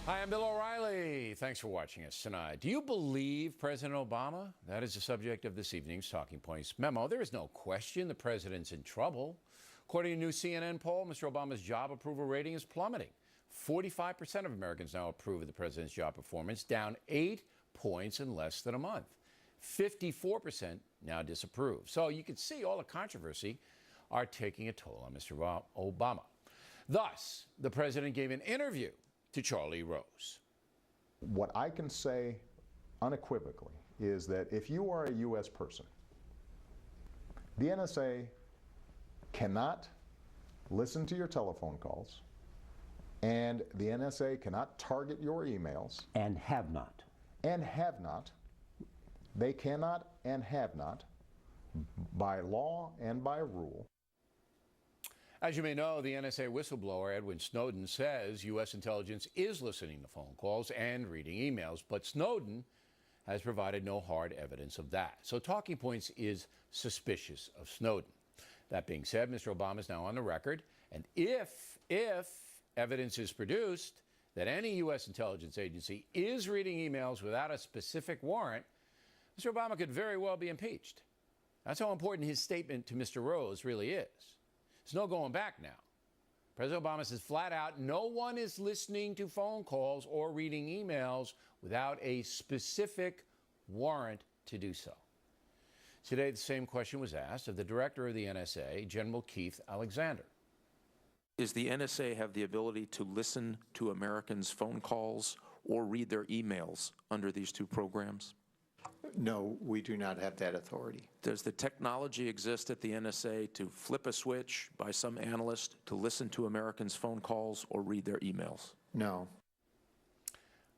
Hi, I'm Bill O'Reilly. Thanks for watching us tonight. Do you believe President Obama? That is the subject of this evening's Talking Points memo. There is no question the president's in trouble. According to a new CNN poll, Mr. Obama's job approval rating is plummeting. 45% of Americans now approve of the president's job performance, down 8 points in less than a month. 54% now disapprove. So you can see all the controversy are taking a toll on Mr. Obama. Thus, the president gave an interview to Charlie Rose. What I can say unequivocally is that if you are a U.S. person, the NSA cannot listen to your telephone calls, and the NSA cannot target your emails. And have not. And have not. They cannot and have not, by law and by rule. As you may know, the NSA whistleblower Edward Snowden says U.S. intelligence is listening to phone calls and reading emails, but Snowden has provided no hard evidence of that. So Talking Points is suspicious of Snowden. That being said, Mr. Obama is now on the record, and if evidence is produced that any U.S. intelligence agency is reading emails without a specific warrant, Mr. Obama could very well be impeached. That's how important his statement to Mr. Rose really is. There's no going back now. President Obama says flat out, no one is listening to phone calls or reading emails without a specific warrant to do so. Today, the same question was asked of the director of the NSA, General Keith Alexander. Does the NSA have the ability to listen to Americans' phone calls or read their emails under these two programs? No, we do not have that authority. Does the technology exist at the NSA to flip a switch by some analyst to listen to Americans' phone calls or read their emails? No.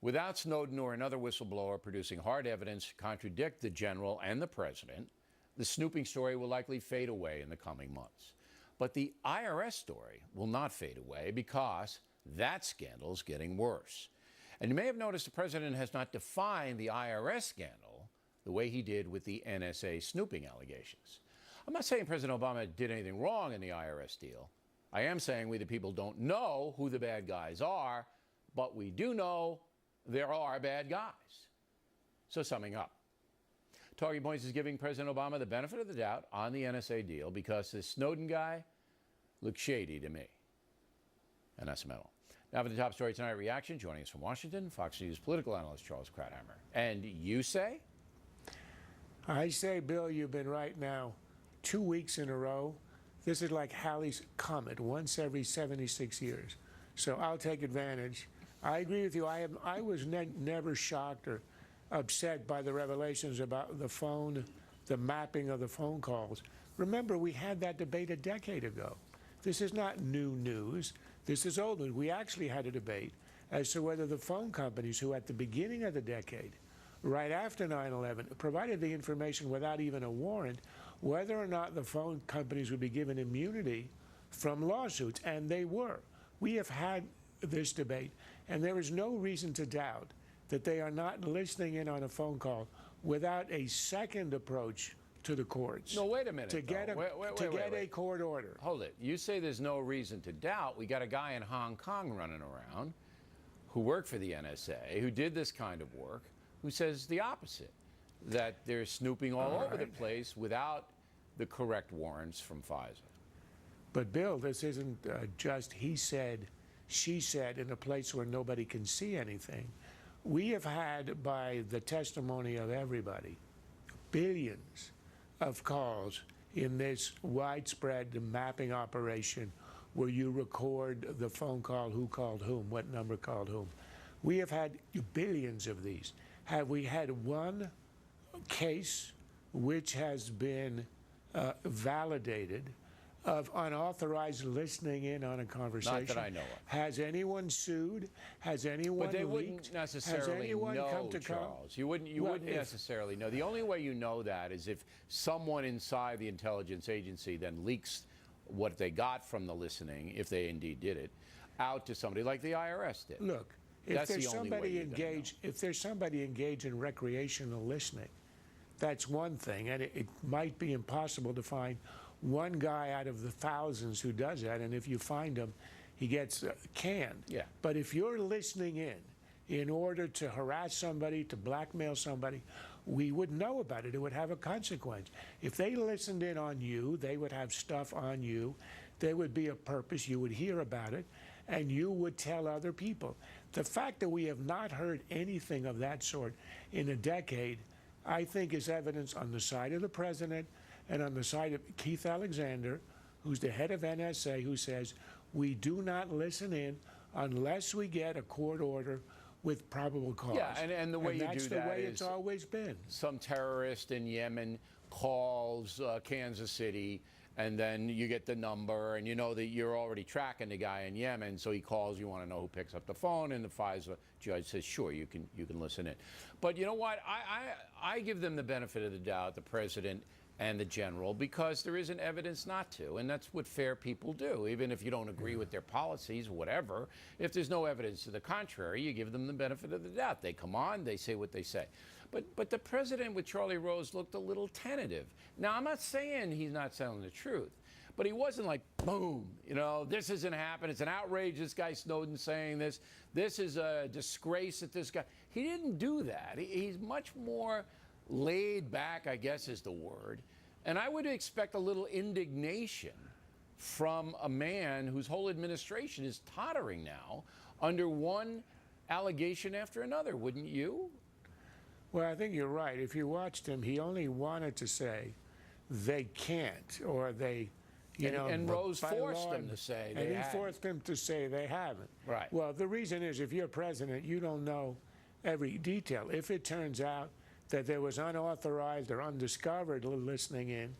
Without Snowden or another whistleblower producing hard evidence to contradict the general and the president, the snooping story will likely fade away in the coming months. But the IRS story will not fade away because that scandal is getting worse. And you may have noticed the president has not defined the IRS scandal the way he did with the NSA snooping allegations. I'm not saying President Obama did anything wrong in the IRS deal. I am saying we the people don't know who the bad guys are, but we do know there are bad guys. So summing up, Talking Points is giving President Obama the benefit of the doubt on the NSA deal because this Snowden guy looks shady to me. And that's metal. Now for the top story tonight, reaction. Joining us from Washington, Fox News political analyst Charles Krauthammer. And you say? I say, Bill, you've been right now 2 weeks in a row. This is like Halley's Comet, once every 76 years. So I'll take advantage. I agree with you. I was never shocked or upset by the revelations about the phone, the mapping of the phone calls. Remember, we had that debate a decade ago. This is not new news. This is old news. We actually had a debate as to whether the phone companies who at the beginning of the decade, right after 9/11, provided the information without even a warrant, whether or not the phone companies would be given immunity from lawsuits, and they were. We have had this debate, and there is no reason to doubt that they are not listening in on a phone call without a second approach to the courts. No, wait a minute. To get a court order. Hold it. You say there's no reason to doubt. We got a guy in Hong Kong running around who worked for the NSA, who did this kind of work, who says the opposite, that they're snooping all over the place without the correct warrants from FISA. But, Bill, this isn't just he said, she said in a place where nobody can see anything. We have had, by the testimony of everybody, billions of calls in this widespread mapping operation where you record the phone call, who called whom, what number called whom. We have had billions of these. Have we had one case which has been validated of unauthorized listening in on a conversation? Not that I know of. Has anyone sued? Has anyone But they leaked? wouldn't necessarily Has anyone know, come to Charles. You wouldn't necessarily know. The only way you know that is if someone inside the intelligence agency then leaks what they got from the listening, if they indeed did it, out to somebody like the IRS did. Look, if there's somebody engaged in recreational listening, that's one thing, and it might be impossible to find one guy out of the thousands who does that, and if you find him, he gets canned. Yeah. But if you're listening in in order to harass somebody, to blackmail somebody, we would know about it. It would have a consequence. If they listened in on you, they would have stuff on you. There would be a purpose. You would hear about it, and you would tell other people. The fact that we have not heard anything of that sort in a decade, I think, is evidence on the side of the president and on the side of Keith Alexander, who's the head of NSA, who says, we do not listen in unless we get a court order with probable cause. Yeah, and the way you do that that's the way it's always been. Some terrorist in Yemen calls Kansas City, and then you get the number, and you know that you're already tracking the guy in Yemen, so he calls, you want to know who picks up the phone, and the FISA judge says, sure, you can listen in. But you know what? I give them the benefit of the doubt, the president and the general, because there isn't evidence not to, and that's what fair people do. Even if you don't agree with their policies, whatever, if there's no evidence to the contrary, you give them the benefit of the doubt. They come on, they say what they say. But the president with Charlie Rose looked a little tentative. Now, I'm not saying he's not telling the truth, but he wasn't like, boom, you know, this isn't happening. It's an outrage, this guy Snowden saying this. This is a disgrace that this guy. He didn't do that. He's much more laid back, I guess is the word. And I would expect a little indignation from a man whose whole administration is tottering now under one allegation after another, wouldn't you? Well, I think you're right. If you watched him, he only wanted to say they can't, or they, you know. And Rose by forced law, him to say and they he hadn't. forced him to say they haven't. Right. Well, the reason is if you're president, you don't know every detail. If it turns out that there was unauthorized or undiscovered listening in,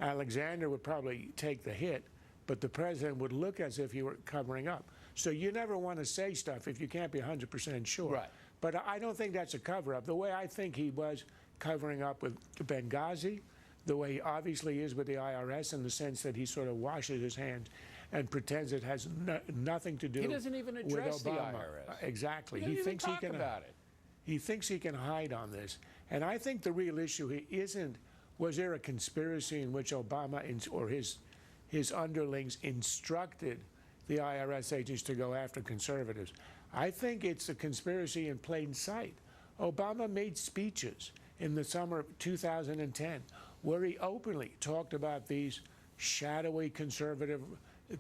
Alexander would probably take the hit, but the president would look as if he were covering up. So you never want to say stuff if you can't be 100% sure. Right. But I don't think that's a cover-up. The way I think he was covering up with Benghazi, the way he obviously is with the IRS, in the sense that he sort of washes his hands and pretends it has nothing to do with Obama. He doesn't even address the IRS. Exactly. He thinks he can about it. He thinks he can hide on this. And I think the real issue isn't, was there a conspiracy in which Obama or his underlings instructed the IRS agents to go after conservatives? I think it's a conspiracy in plain sight. Obama made speeches in the summer of 2010 where he openly talked about these shadowy conservative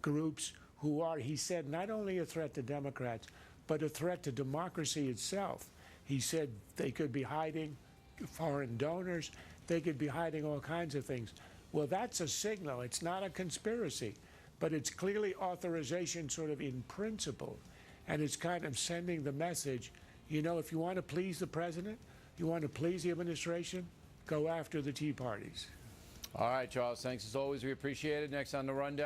groups who are, he said, not only a threat to Democrats, but a threat to democracy itself. He said they could be hiding foreign donors, they could be hiding all kinds of things. Well, that's a signal. It's not a conspiracy, but it's clearly authorization sort of in principle. And it's kind of sending the message, you know, if you want to please the president, you want to please the administration, go after the Tea Parties. All right, Charles, thanks as always. We appreciate it. Next on The Rundown.